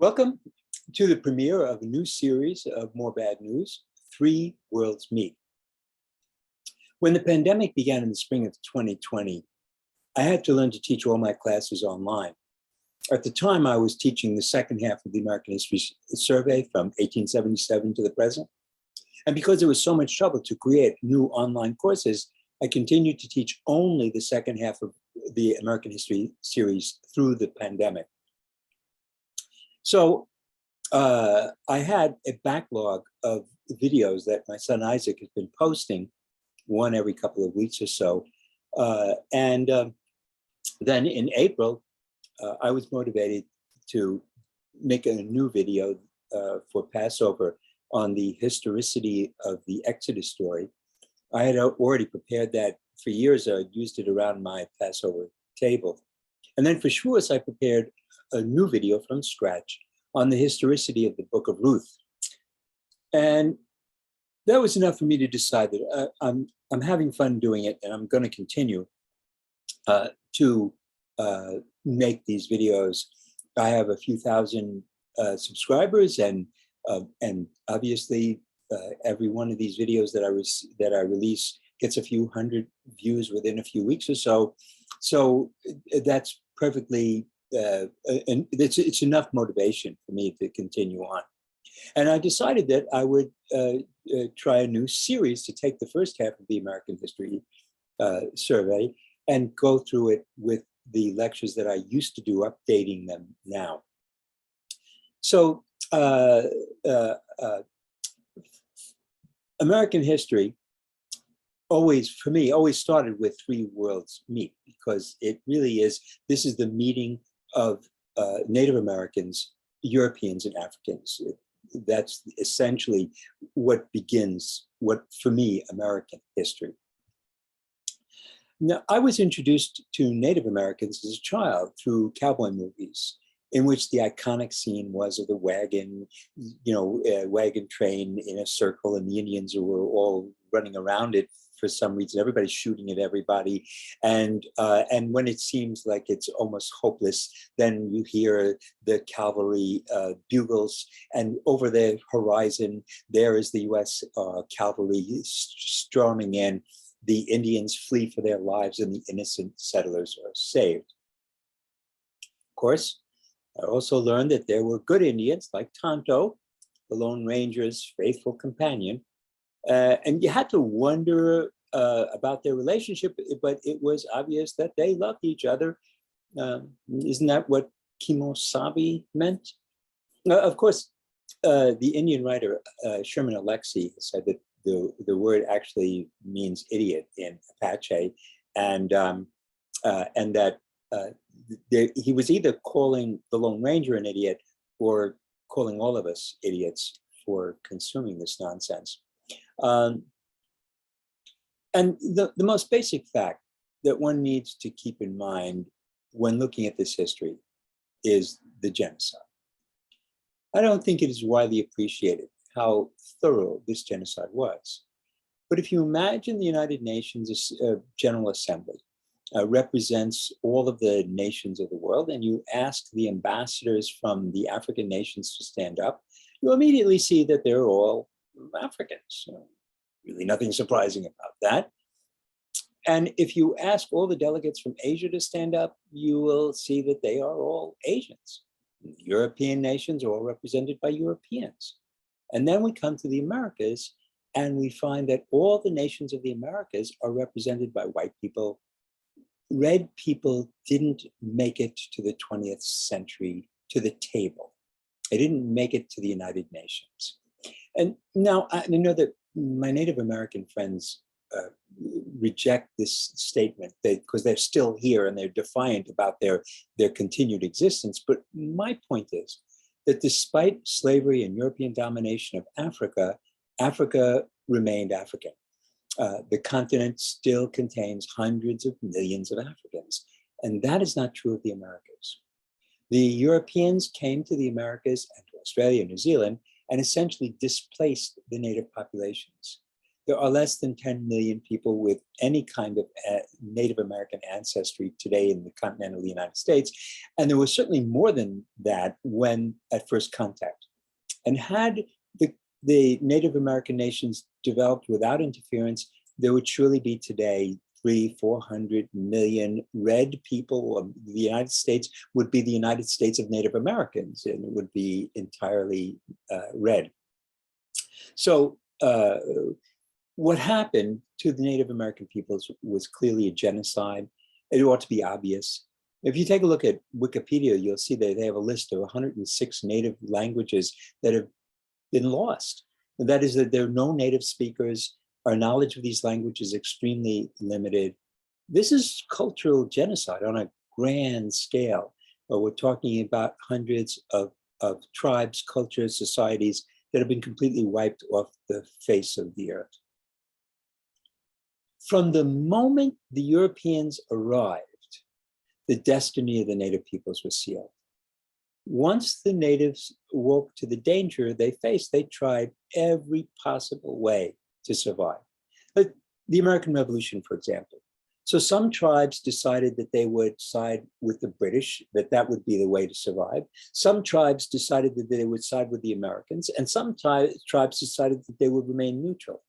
Welcome to the premiere of a new series of More Bad News, Three Worlds Meet. When the pandemic began in the spring of 2020, I had to learn to teach all my classes online. At the time, I was teaching the second half of the American History Survey from 1877 to the present. And because there was so much trouble to create new online courses, I continued to teach only the second half of the American History series through the pandemic. So I had a backlog of videos that my son Isaac has been posting, one every couple of weeks or so. Then in April, I was motivated to make a new video for Passover on the historicity of the Exodus story. I had already prepared that for years. I used it around my Passover table. And then for Shavuos, I prepared a new video from scratch on the historicity of the book of Ruth. And that was enough for me to decide that I'm having fun doing it, and I'm going to continue to make these videos. I have a few thousand subscribers, and obviously every one of these videos that I release gets a few hundred views within a few weeks or so. So that's perfectly, and it's enough motivation for me to continue on. And I decided that I would try a new series to take the first half of the American History Survey and go through it with the lectures that I used to do, updating them now. So American history always, for me, always started with Three Worlds Meet, because it really is, this is the meeting of Native Americans, Europeans, and Africans. That's essentially what begins, for me, American history. Now, I was introduced to Native Americans as a child through cowboy movies, in which the iconic scene was of the wagon, wagon train in a circle, and the Indians were all running around it for some reason. Everybody's shooting at everybody, and when it seems like it's almost hopeless, then you hear the cavalry bugles, and over the horizon there is the U.S. Cavalry storming in. The Indians flee for their lives, and the innocent settlers are saved. Of course, I also learned that there were good Indians like Tonto, the Lone Ranger's faithful companion, and you had to wonder about their relationship, but it was obvious that they loved each other. Isn't that what Kimosabe meant? Of course, the Indian writer Sherman Alexie said that the word actually means idiot in Apache, and that he was either calling the Lone Ranger an idiot or calling all of us idiots for consuming this nonsense. And the most basic fact that one needs to keep in mind when looking at this history is the genocide. I don't think it is widely appreciated how thorough this genocide was. But if you imagine the United Nations General Assembly represents all of the nations of the world, and you ask the ambassadors from the African nations to stand up, you immediately see that they're all Africans. Really nothing surprising about that. And if you ask all the delegates from Asia to stand up, you will see that they are all Asians. European nations are all represented by Europeans. And then we come to the Americas, and we find that all the nations of the Americas are represented by white people. Red people didn't make it to the 20th century to the table. They didn't make it to the United Nations. And now I know that my Native American friends reject this statement because they're still here and they're defiant about their continued existence. But my point is that despite slavery and European domination of Africa, Africa remained African. The continent still contains hundreds of millions of Africans, and that is not true of the Americas. The Europeans came to the Americas and to Australia and New Zealand and essentially displaced the native populations. there are less than 10 million people with any kind of Native American ancestry today in the continental United States. And there was certainly more than that when at first contact. And had the Native American nations developed without interference, there would surely be today 300-400 million red people. The United States would be the United States of Native Americans, and it would be entirely red. So what happened to the Native American peoples was clearly a genocide. It ought to be obvious. If you take a look at Wikipedia, you'll see that they have a list of 106 native languages that have been lost. And that is that there are no native speakers. Our knowledge of these languages is extremely limited. This is cultural genocide on a grand scale. We're talking about hundreds of tribes, cultures, societies that have been completely wiped off the face of the earth. From the moment the Europeans arrived, the destiny of the native peoples was sealed. Once the natives woke to the danger they faced, they tried every possible way to survive. But the American Revolution, for example. So some tribes decided that they would side with the British, that would be the way to survive. Some tribes decided that they would side with the Americans, and some tribes decided that they would remain neutral.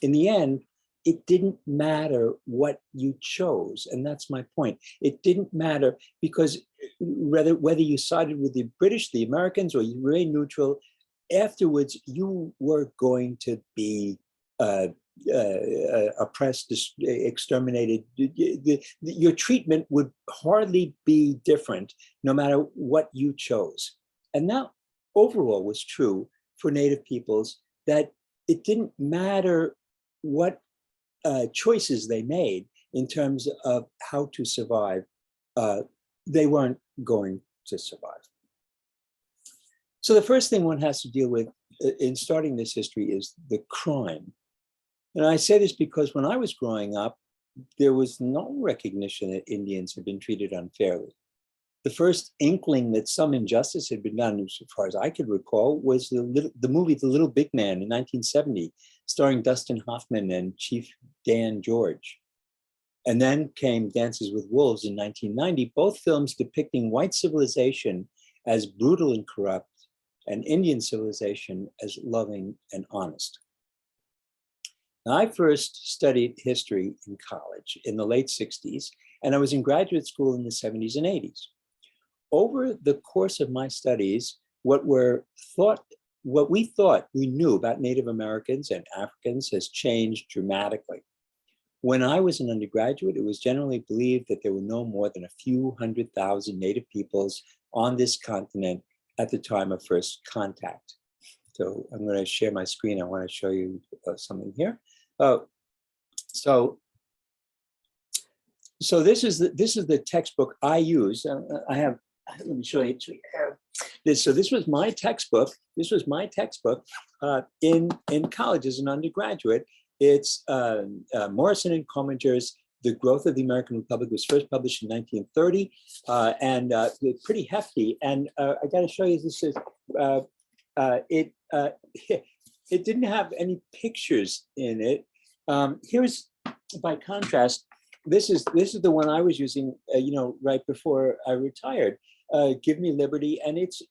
In the end, it didn't matter what you chose, and that's my point. It didn't matter because whether you sided with the British, the Americans, or you remained neutral, afterwards you were going to be oppressed, exterminated. Your treatment would hardly be different no matter what you chose. And that overall was true for Native peoples, that it didn't matter what choices they made in terms of how to survive, they weren't going to survive. So the first thing one has to deal with in starting this history is the crime. And I say this because when I was growing up, there was no recognition that Indians had been treated unfairly. The first inkling that some injustice had been done, as far as I could recall, was the movie The Little Big Man in 1970, starring Dustin Hoffman and Chief Dan George. And then came Dances with Wolves in 1990, both films depicting white civilization as brutal and corrupt, and Indian civilization as loving and honest. Now, I first studied history in college in the late 60s, and I was in graduate school in the 70s and 80s. Over the course of my studies, what we thought we knew about Native Americans and Africans has changed dramatically. When I was an undergraduate, it was generally believed that there were no more than a few 100,000 Native peoples on this continent at the time of first contact. So I'm going to share my screen. I want to show you something here. So this is the textbook I use. Let me show you. So this was my textbook. This was my textbook in college as an undergraduate. It's Morrison and Commander's The Growth of the American Republic. Was first published in 1930, and it's pretty hefty. And I got to show you, this is it didn't have any pictures in it. Here's, by contrast, this is the one I was using, right before I retired. Give Me Liberty, and it's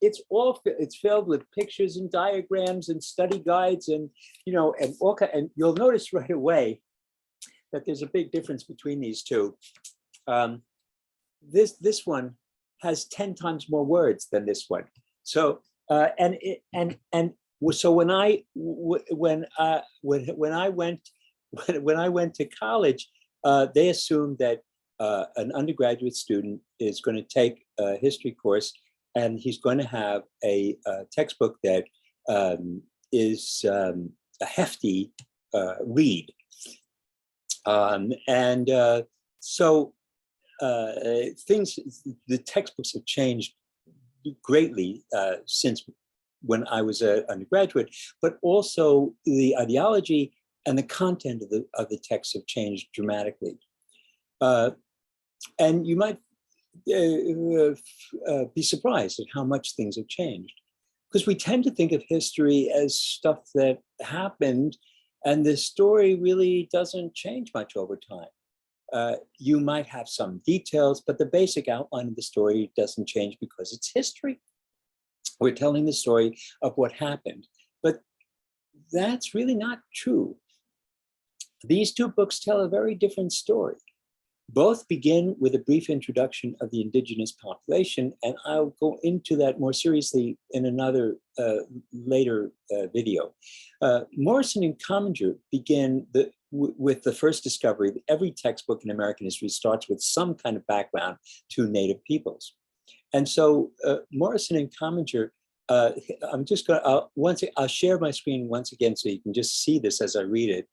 filled with pictures and diagrams and study guides, and and you'll notice right away that there's a big difference between these two. This one has 10 times more words than this one. So so when I went to college, they assumed that an undergraduate student is going to take a history course, and he's going to have a textbook that is a hefty read. The textbooks have changed greatly since when I was an undergraduate, but also the ideology and the content of the texts have changed dramatically. And you might be surprised at how much things have changed, because we tend to think of history as stuff that happened And the story really doesn't change much over time. You might have some details, but the basic outline of the story doesn't change because it's history. We're telling the story of what happened, but that's really not true. These two books tell a very different story. Both begin with a brief introduction of the indigenous population, and I'll go into that more seriously in another later video. Morrison and Commander begin with the first discovery that every textbook in American history starts with some kind of background to Native peoples. And so Morrison and Commander, I'm just going to, I'll share my screen once again so you can just see this as I read it.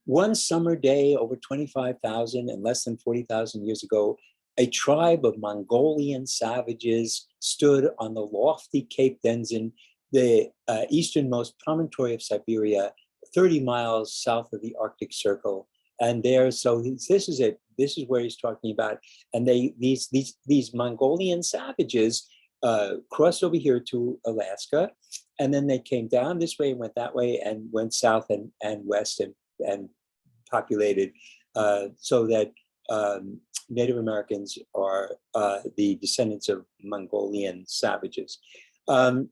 One summer day over 25,000 and less than 40,000 years ago, a tribe of Mongolian savages stood on the lofty Cape Denzen, the easternmost promontory of Siberia, 30 miles south of the Arctic Circle. And there, so this is it. This is where he's talking about. And these Mongolian savages crossed over here to Alaska, and then they came down this way and went that way and went south and west and populated, so that Native Americans are the descendants of Mongolian savages, and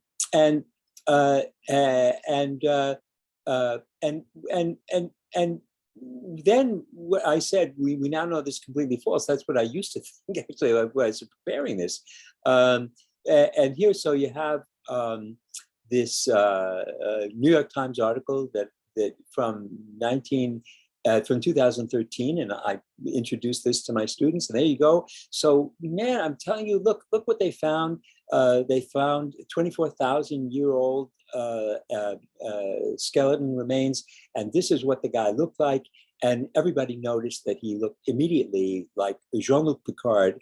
then what I said, we now know this is completely false. That's what I used to think actually when I was preparing this, and here, so you have this New York Times article that from 2013, and I introduced this to my students, and there you go. So man, I'm telling you, look what they found. They found 24,000-year-old skeleton remains, and this is what the guy looked like. And everybody noticed that he looked immediately like Jean-Luc Picard,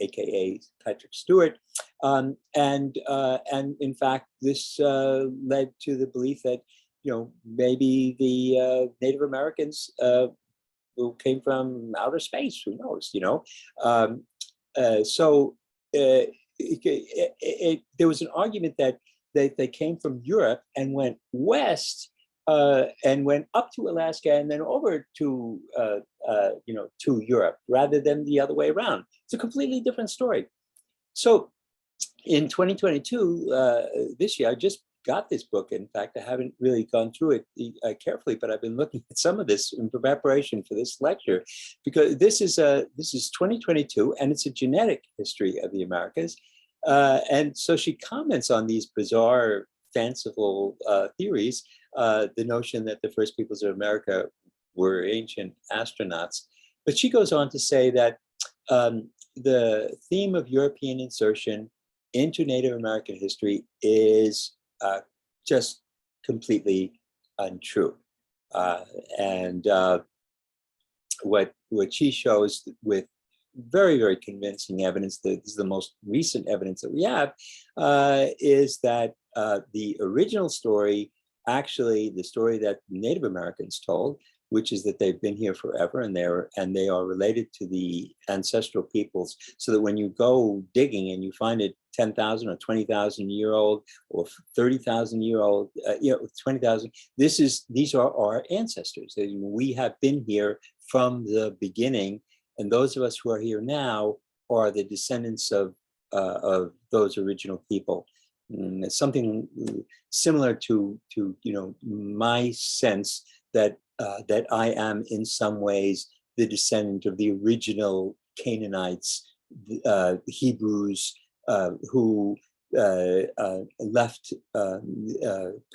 aka Patrick Stewart, and in fact, this led to the belief that, you know, maybe the Native Americans who came from outer space, who knows, you know. There was an argument that they came from Europe and went west and went up to Alaska and then over to, you know, to Europe, rather than the other way around. It's a completely different story. So in 2022, this year, I just got this book. In fact, I haven't really gone through it carefully, but I've been looking at some of this in preparation for this lecture, because this is 2022, and it's a genetic history of the Americas. And so she comments on these bizarre, fanciful theories, the notion that the first peoples of America were ancient astronauts. But she goes on to say that the theme of European insertion into Native American history is just completely untrue. What she shows with very, very convincing evidence, that this is the most recent evidence that we have, is that the original story, actually the story that Native Americans told, which is that they've been here forever and they are related to the ancestral peoples, so that when you go digging and you find it 10,000 or 20,000 year old or 30,000 year old, 20,000, these are our ancestors. We have been here from the beginning, and those of us who are here now are the descendants of those original people. It's something similar to you know, my sense that that I am in some ways the descendant of the original Canaanites, Hebrews, who left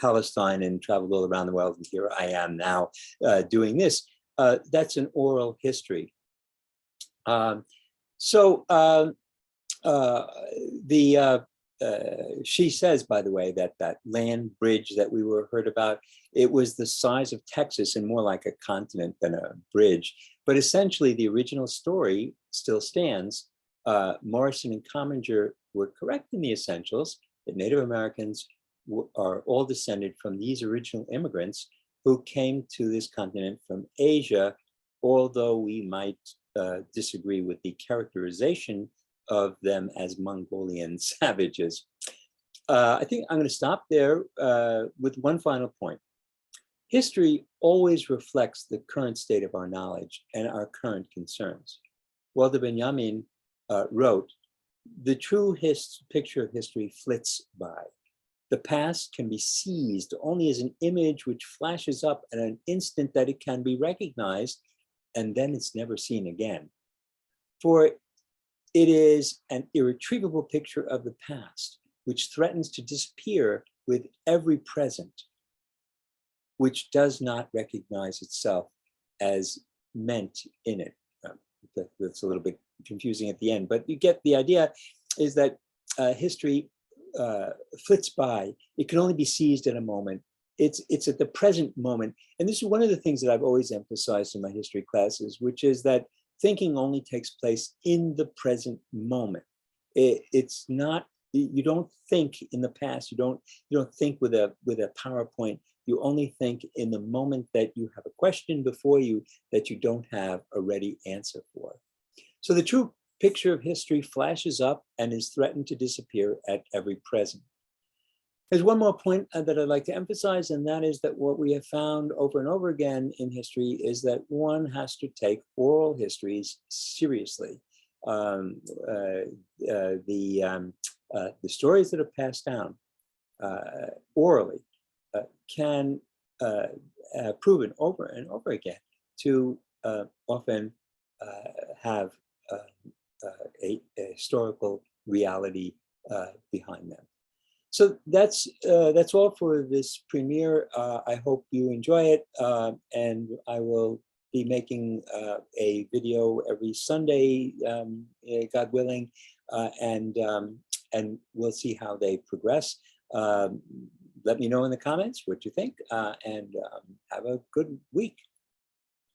Palestine and traveled all around the world, and here I am now doing this. That's an oral history. She says, by the way, that land bridge that we heard about, it was the size of Texas and more like a continent than a bridge. But essentially, the original story still stands. Morrison and Commander were correct in the essentials, that Native Americans are all descended from these original immigrants who came to this continent from Asia, although we might disagree with the characterization of them as Mongolian savages. I think I'm going to stop there with one final point. History always reflects the current state of our knowledge and our current concerns. Walter Benjamin wrote, "The true picture of history flits by. The past can be seized only as an image which flashes up at an instant that it can be recognized, and then it's never seen again. For it is an irretrievable picture of the past, which threatens to disappear with every present, which does not recognize itself as meant in it." That's a little bit confusing at the end, but you get the idea, is that history flits by. It can only be seized in a moment. It's at the present moment. And this is one of the things that I've always emphasized in my history classes, which is that thinking only takes place in the present moment. It's not, you don't think in the past. You don't think with a PowerPoint. You only think in the moment that you have a question before you that you don't have a ready answer for. So the true picture of history flashes up and is threatened to disappear at every present. There's one more point that I'd like to emphasize, and that is that what we have found over and over again in history is that one has to take oral histories seriously. The stories that are passed down orally can proven over and over again to often have a historical reality behind them. So that's all for this premiere. I hope you enjoy it, and I will be making a video every Sunday, God willing, and we'll see how they progress. Let me know in the comments what you think, and have a good week.